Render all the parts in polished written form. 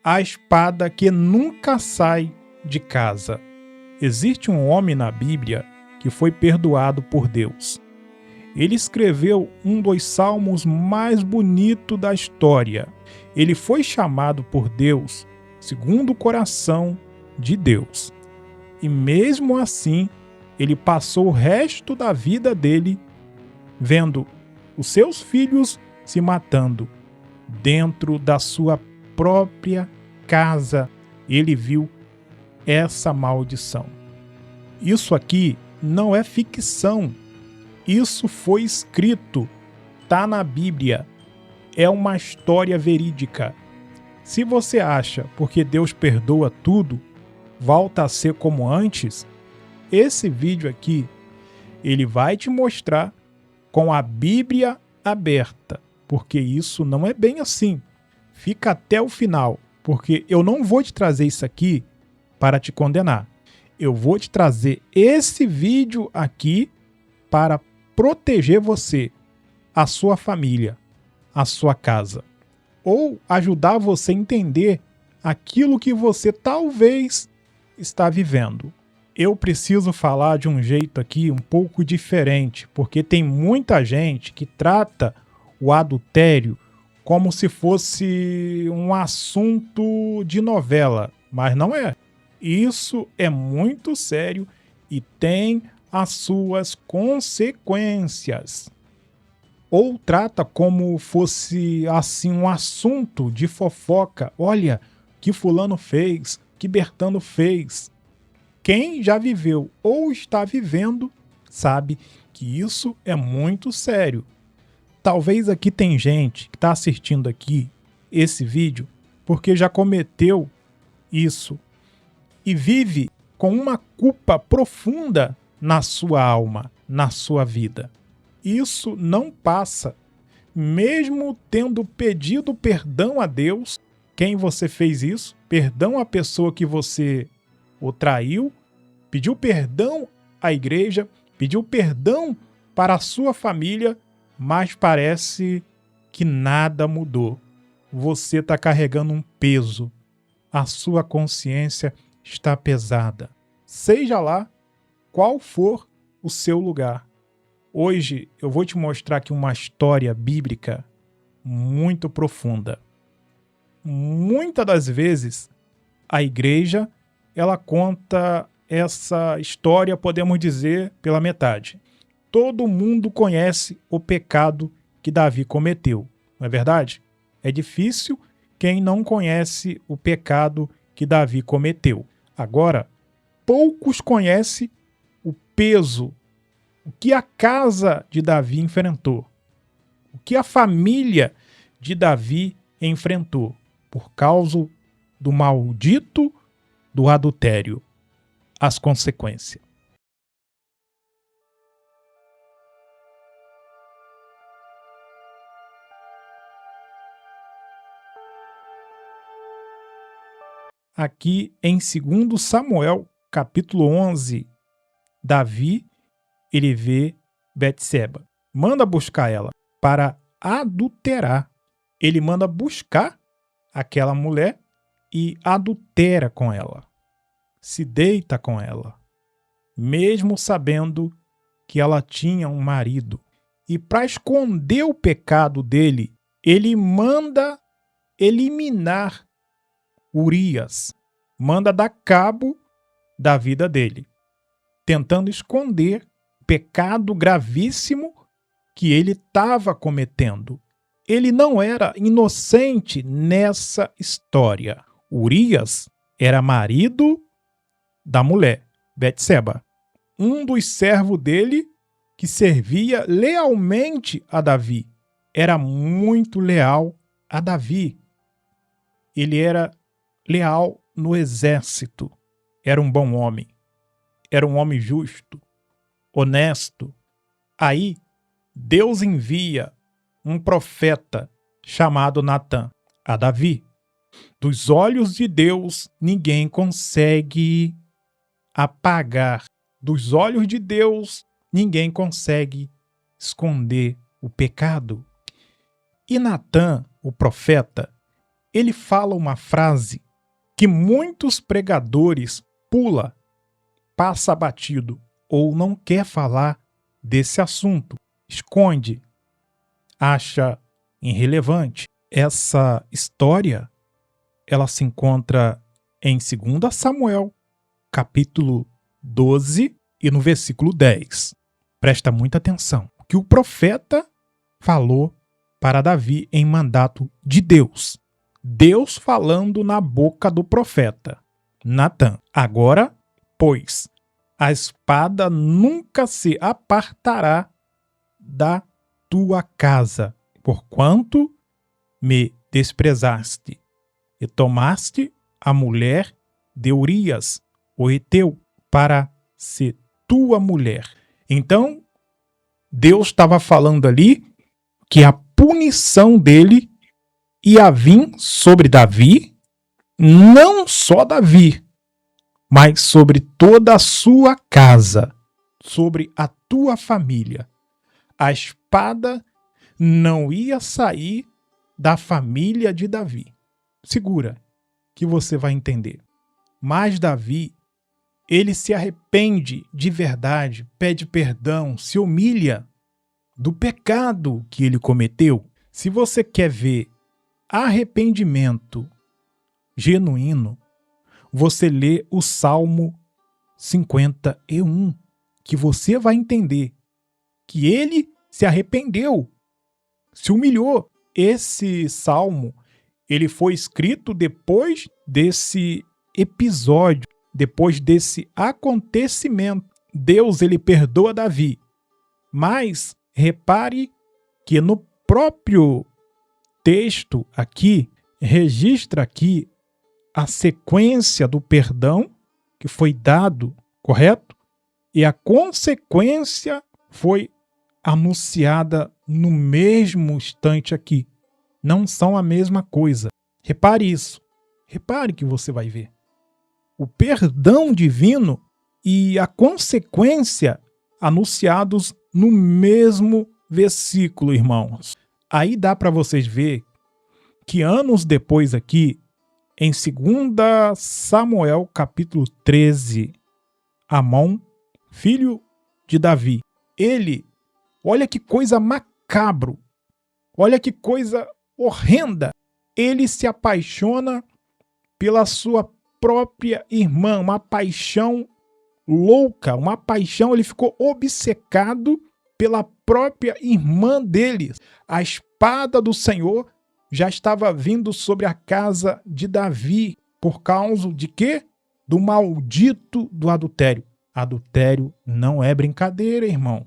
a espada que nunca sai de casa. Existe um homem na Bíblia que foi perdoado por Deus. Ele escreveu um dos salmos mais bonitos da história. Ele foi chamado por Deus segundo o coração de Deus. E mesmo assim, ele passou o resto da vida dele vendo os seus filhos se matando dentro da sua própria casa. Ele viu essa maldição. Isso aqui não é ficção. Isso foi escrito, está na Bíblia. É uma história verídica. Se você acha, porque Deus perdoa tudo, volta a ser como antes, esse vídeo aqui, ele vai te mostrar com a Bíblia aberta, porque isso não é bem assim. Fica até o final, porque eu não vou te trazer isso aqui para te condenar. Eu vou te trazer esse vídeo aqui para proteger você, a sua família, a sua casa, ou ajudar você a entender aquilo que você talvez está vivendo. Eu preciso falar de um jeito aqui um pouco diferente, porque tem muita gente que trata o adultério como se fosse um assunto de novela, mas não é. Isso é muito sério e tem as suas consequências. Ou trata como fosse assim um assunto de fofoca. Olha, que fulano fez, que Bertano fez. Quem já viveu ou está vivendo sabe que isso é muito sério. Talvez aqui tem gente que está assistindo aqui esse vídeo porque já cometeu isso e vive com uma culpa profunda na sua alma, na sua vida. Isso não passa. Mesmo tendo pedido perdão a Deus, quem você fez isso, perdão à pessoa que você o traiu, pediu perdão à igreja, pediu perdão para a sua família, mas parece que nada mudou. Você está carregando um peso. A sua consciência está pesada. Seja lá qual for o seu lugar. Hoje eu vou te mostrar aqui uma história bíblica muito profunda. Muitas das vezes a igreja ela conta essa história, podemos dizer, pela metade. Todo mundo conhece o pecado que Davi cometeu, não é verdade? É difícil quem não conhece o pecado que Davi cometeu. Agora, poucos conhecem o peso, o que a casa de Davi enfrentou, o que a família de Davi enfrentou por causa do maldito do adultério, as consequências. Aqui em 2 Samuel, capítulo 11, Davi, ele vê Betseba. Manda buscar ela para adulterar. Ele manda buscar aquela mulher e adultera com ela. Se deita com ela, mesmo sabendo que ela tinha um marido. E para esconder o pecado dele, ele manda eliminar Urias, manda dar cabo da vida dele, tentando esconder o pecado gravíssimo que ele estava cometendo. Ele não era inocente nessa história. Urias era marido da mulher, Betseba, um dos servos dele que servia lealmente a Davi. Era muito leal a Davi. Ele era leal no exército. Era um bom homem. Era um homem justo, honesto. Aí, Deus envia um profeta chamado Natã a Davi. Dos olhos de Deus, ninguém consegue apagar. Dos olhos de Deus, ninguém consegue esconder o pecado. E Natã, o profeta, ele fala uma frase que muitos pregadores passa batido ou não quer falar desse assunto, esconde, acha irrelevante. Essa história, ela se encontra em 2 Samuel, capítulo 12 e no versículo 10. Presta muita atenção. O que o profeta falou para Davi em mandato de Deus. Deus falando na boca do profeta Natã. Agora, pois, a espada nunca se apartará da tua casa, porquanto me desprezaste e tomaste a mulher de Urias, o heteu, para ser tua mulher. Então, Deus estava falando ali que a punição dele ia vir sobre Davi, não só Davi, mas sobre toda a sua casa, sobre a tua família. A espada não ia sair da família de Davi. Segura, que você vai entender. Mas Davi, ele se arrepende de verdade, pede perdão, se humilha do pecado que ele cometeu. Se você quer ver arrependimento genuíno, você lê o Salmo 51, que você vai entender que ele se arrependeu, se humilhou. Esse salmo, ele foi escrito depois desse episódio, depois desse acontecimento. Deus, ele perdoa Davi, mas repare que no próprio texto aqui, registra aqui a sequência do perdão que foi dado, correto? E a consequência foi anunciada no mesmo instante aqui. Não são a mesma coisa. Repare isso. Repare que você vai ver. O perdão divino e a consequência anunciados no mesmo versículo, irmãos. Aí dá para vocês ver que anos depois aqui, em 2 Samuel capítulo 13, Amon, filho de Davi, ele, olha que coisa macabro, olha que coisa horrenda, ele se apaixona pela sua própria irmã, uma paixão louca, uma paixão, ele ficou obcecado pela própria irmã dele. A espada do Senhor já estava vindo sobre a casa de Davi, por causa de quê? Do maldito do adultério. Adultério não é brincadeira, irmão.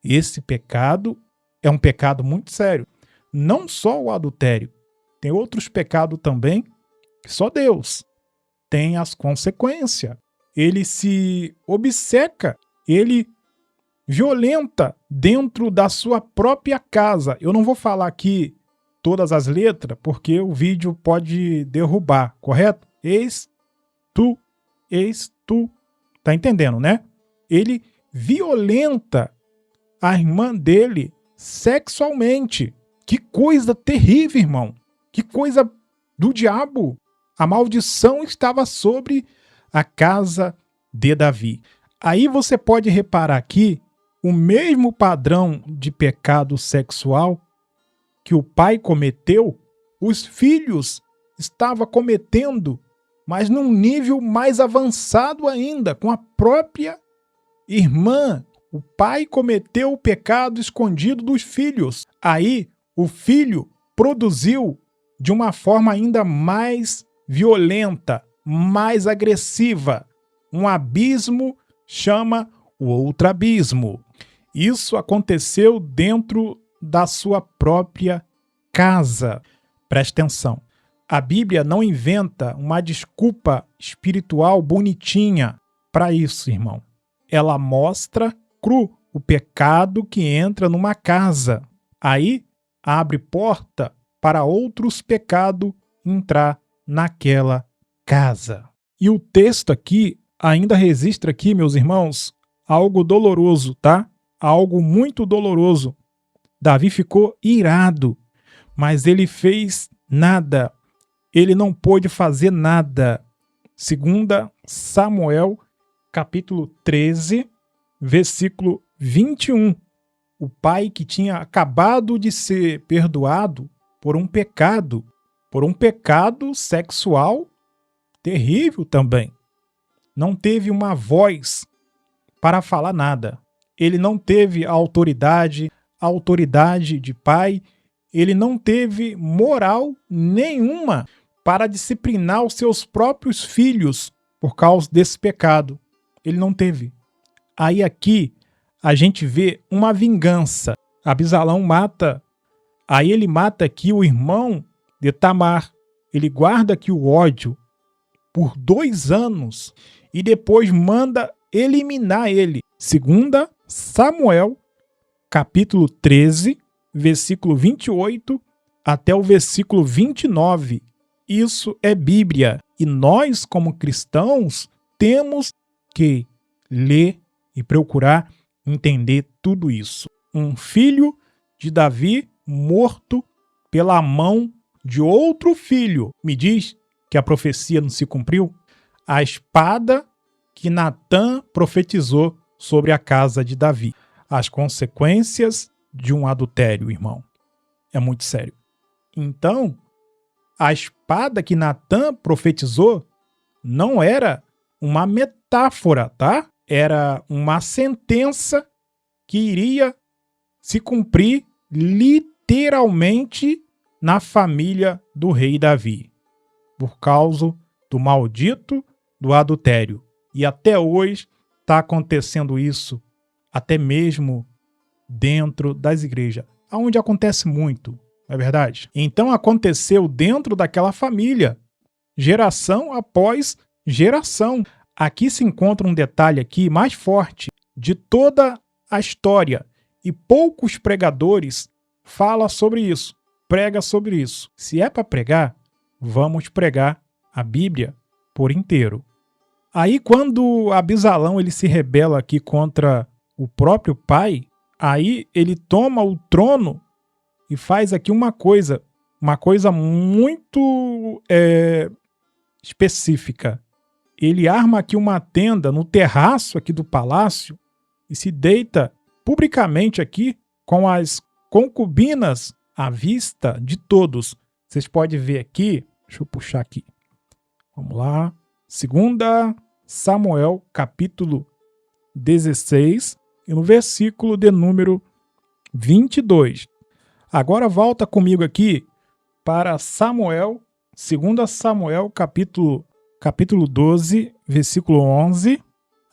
Esse pecado é um pecado muito sério. Não só o adultério, tem outros pecados também, que só Deus tem as consequências. Ele se obceca, ele violenta dentro da sua própria casa. Eu não vou falar aqui todas as letras, porque o vídeo pode derrubar, correto? Eis tu. Tá entendendo, né? Ele violenta a irmã dele sexualmente. Que coisa terrível, irmão. Que coisa do diabo. A maldição estava sobre a casa de Davi. Aí você pode reparar aqui o mesmo padrão de pecado sexual que o pai cometeu, os filhos estavam cometendo, mas num nível mais avançado ainda, com a própria irmã. O pai cometeu o pecado escondido dos filhos. Aí o filho produziu de uma forma ainda mais violenta, mais agressiva. Um abismo chama o outro abismo. Isso aconteceu dentro da sua própria casa. Preste atenção. A Bíblia não inventa uma desculpa espiritual bonitinha para isso, irmão. Ela mostra cru o pecado que entra numa casa. Aí abre porta para outros pecados entrar naquela casa. E o texto aqui ainda registra aqui, meus irmãos, algo doloroso, tá? Algo muito doloroso. Davi ficou irado, mas ele fez nada. ele não pôde fazer nada. 2 Samuel, capítulo 13, versículo 21. O pai que tinha acabado de ser perdoado por um pecado sexual terrível também. Não teve uma voz para falar nada. Ele não teve autoridade de pai. Ele não teve moral nenhuma para disciplinar os seus próprios filhos por causa desse pecado. Ele não teve. Aí aqui a gente vê uma vingança. Absalão mata. Aí ele mata aqui o irmão de Tamar. Ele guarda aqui o ódio por 2 anos e depois manda eliminar ele. 2 Samuel, capítulo 13, versículo 28 até o versículo 29. Isso é Bíblia. E nós, como cristãos, temos que ler e procurar entender tudo isso. Um filho de Davi morto pela mão de outro filho. Me diz que a profecia não se cumpriu? A espada que Natã profetizou sobre a casa de Davi. As consequências de um adultério, irmão. É muito sério. Então, a espada que Natã profetizou não era uma metáfora, tá? Era uma sentença que iria se cumprir literalmente na família do rei Davi, por causa do maldito do adultério. E até hoje está acontecendo isso, até mesmo dentro das igrejas, onde acontece muito, não é verdade? Então aconteceu dentro daquela família, geração após geração. Aqui se encontra um detalhe aqui mais forte de toda a história, e poucos pregadores falam sobre isso, pregam sobre isso. Se é para pregar, vamos pregar a Bíblia por inteiro. Aí quando Absalão ele se rebela aqui contra o próprio pai, aí ele toma o trono e faz aqui uma coisa muito específica. Ele arma aqui uma tenda no terraço aqui do palácio e se deita publicamente aqui com as concubinas à vista de todos. Vocês podem ver aqui, deixa eu puxar aqui. Vamos lá. 2 Samuel, capítulo 16, e no versículo de número 22. Agora volta comigo aqui para Samuel, 2 Samuel, capítulo 12, versículo 11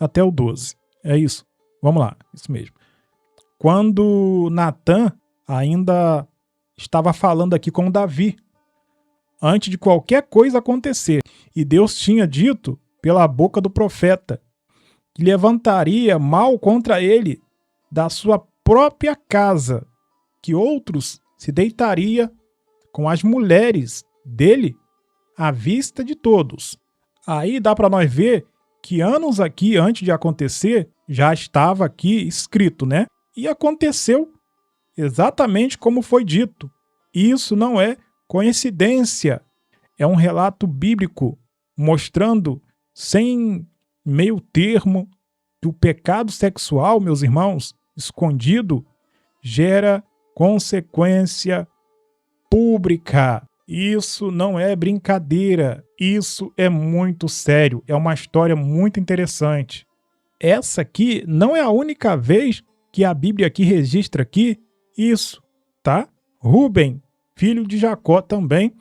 até o 12. É isso. Vamos lá, isso mesmo. Quando Natã ainda estava falando aqui com Davi, antes de qualquer coisa acontecer, e Deus tinha dito pela boca do profeta que levantaria mal contra ele da sua própria casa, que outros se deitaria com as mulheres dele à vista de todos. Aí dá para nós ver que anos aqui antes de acontecer já estava aqui escrito, né? E aconteceu exatamente como foi dito. Isso não é coincidência. É um relato bíblico mostrando sem meio termo que o pecado sexual, meus irmãos, escondido, gera consequência pública. Isso não é brincadeira. Isso é muito sério. É uma história muito interessante. Essa aqui não é a única vez que a Bíblia aqui registra aqui isso, tá? Rubem, filho de Jacó, também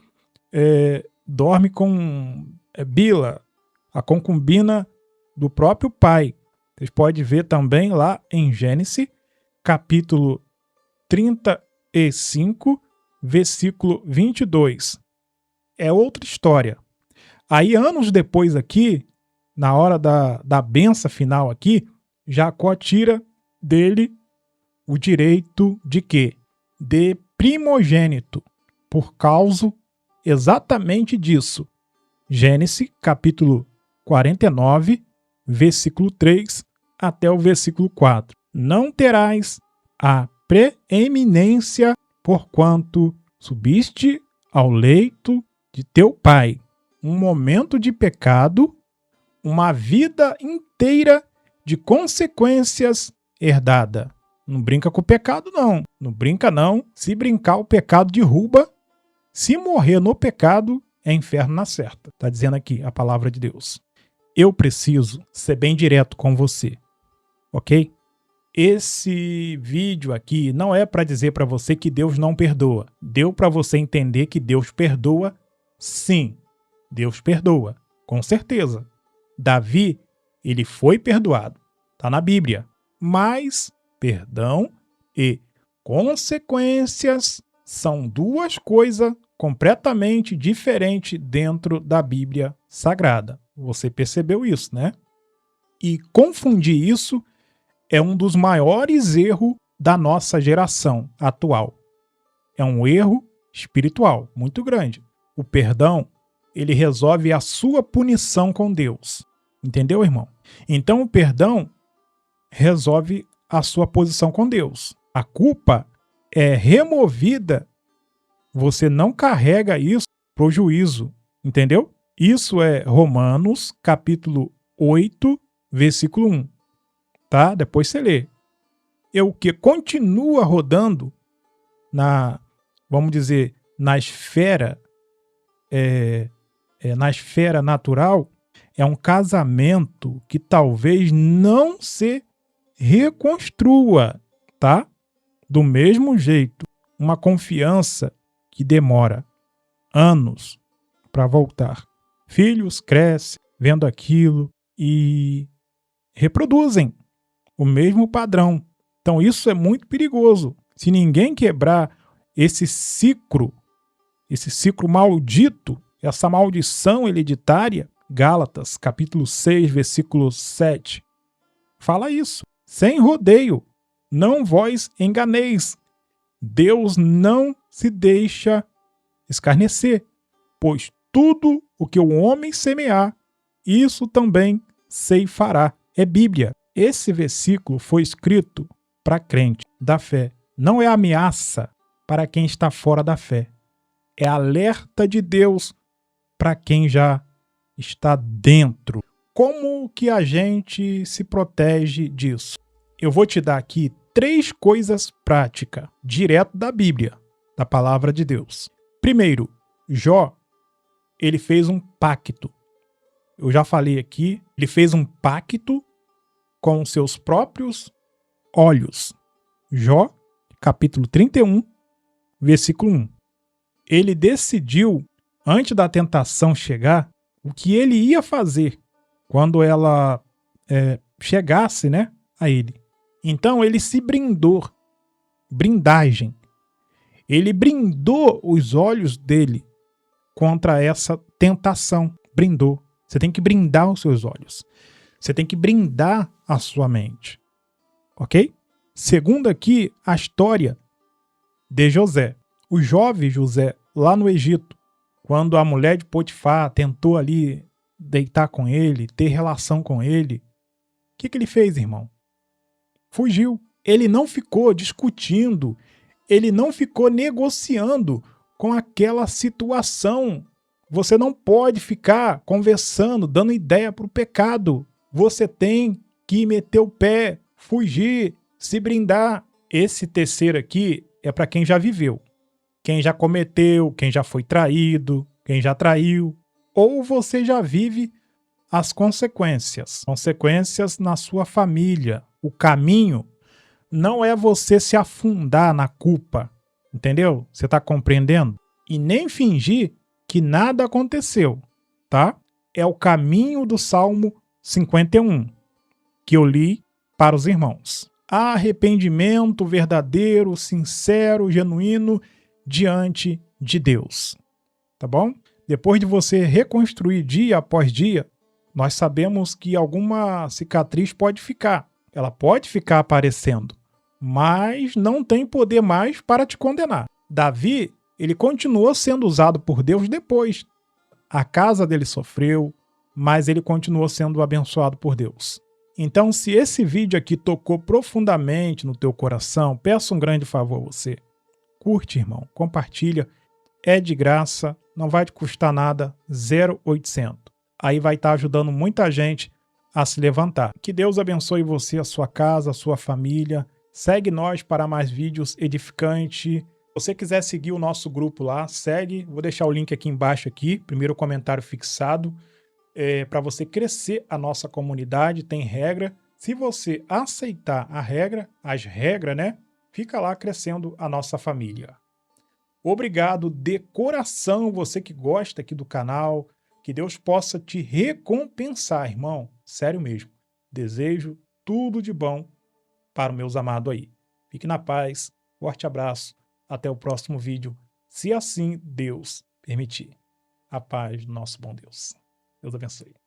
dorme com Bila, a concubina do próprio pai. Vocês podem ver também lá em Gênesis, capítulo 35, versículo 22. É outra história. Aí, anos depois aqui, na hora da benção final aqui, Jacó tira dele o direito de quê? De primogênito, por causa exatamente disso. Gênesis, capítulo 49, versículo 3 até o versículo 4. Não terás a preeminência, porquanto subiste ao leito de teu pai um momento de pecado, uma vida inteira de consequências herdada. Não brinca com o pecado, não. Não brinca, não. Se brincar, o pecado derruba. Se morrer no pecado, é inferno na certa. Está dizendo aqui a palavra de Deus. Eu preciso ser bem direto com você, ok? Esse vídeo aqui não é para dizer para você que Deus não perdoa. Deu para você entender que Deus perdoa, sim. Deus perdoa, com certeza. Davi, ele foi perdoado. Está na Bíblia. Mas perdão e consequências são duas coisas completamente diferentes dentro da Bíblia Sagrada. Você percebeu isso, né? E confundir isso é um dos maiores erros da nossa geração atual. É um erro espiritual muito grande. O perdão, ele resolve a sua punição com Deus. Entendeu, irmão? Então o perdão resolve a sua posição com Deus. A culpa é removida, você não carrega isso para o juízo. Entendeu? Isso é Romanos, capítulo 8, versículo 1. Tá? Depois você lê. É o que continua rodando vamos dizer, na esfera natural, é um casamento que talvez não se reconstrua, tá? Do mesmo jeito, uma confiança que demora anos para voltar. Filhos crescem vendo aquilo e reproduzem o mesmo padrão. Então isso é muito perigoso. Se ninguém quebrar esse ciclo maldito, essa maldição hereditária, Gálatas, capítulo 6, versículo 7, fala isso. Sem rodeio, não vos enganeis. Deus não se deixa escarnecer, pois tudo o que o homem semear, isso também ceifará. É Bíblia. Esse versículo foi escrito para crente da fé. Não é ameaça para quem está fora da fé. É alerta de Deus para quem já está dentro. Como que a gente se protege disso? Eu vou te dar aqui 3 coisas práticas, direto da Bíblia, da palavra de Deus. Primeiro, Jó, ele fez um pacto. Eu já falei aqui, ele fez um pacto com os seus próprios olhos. Jó, capítulo 31, versículo 1. Ele decidiu, antes da tentação chegar, o que ele ia fazer quando ela chegasse, né, a ele. Então ele se brindou, brindagem. Ele brindou os olhos dele contra essa tentação. Brindou. Você tem que brindar os seus olhos. Você tem que brindar a sua mente. Ok? Segundo aqui, a história de José. O jovem José, lá no Egito, quando a mulher de Potifar tentou ali deitar com ele, ter relação com ele, o que ele fez, irmão? Fugiu. Ele não ficou discutindo, ele não ficou negociando com aquela situação. Você não pode ficar conversando, dando ideia para o pecado. Você tem que meter o pé, fugir, se brindar. Esse terceiro aqui é para quem já viveu. Quem já cometeu, quem já foi traído, quem já traiu. Ou você já vive as consequências. Consequências na sua família. O caminho não é você se afundar na culpa. Entendeu? Você está compreendendo? E nem fingir que nada aconteceu, tá? É o caminho do Salmo 51, que eu li para os irmãos. Arrependimento verdadeiro, sincero, genuíno diante de Deus. Tá bom? Depois de você reconstruir dia após dia, nós sabemos que alguma cicatriz pode ficar. Ela pode ficar aparecendo, mas não tem poder mais para te condenar. Davi, ele continuou sendo usado por Deus depois. A casa dele sofreu, mas ele continuou sendo abençoado por Deus. Então, se esse vídeo aqui tocou profundamente no teu coração, peço um grande favor a você. Curte, irmão, compartilha. é de graça, não vai te custar nada, 0800. Aí vai estar ajudando muita gente a se levantar. Que Deus abençoe você, a sua casa, a sua família. Segue nós para mais vídeos edificantes. Se você quiser seguir o nosso grupo lá, segue. Vou deixar o link aqui embaixo, primeiro comentário fixado, para você crescer a nossa comunidade. Tem regra. Se você aceitar as regras, né? Fica lá crescendo a nossa família. Obrigado de coração, você que gosta aqui do canal. Que Deus possa te recompensar, irmão. Sério mesmo. Desejo tudo de bom para os meus amados aí. Fique na paz. Forte abraço. Até o próximo vídeo, se assim Deus permitir. A paz do nosso bom Deus. Deus abençoe.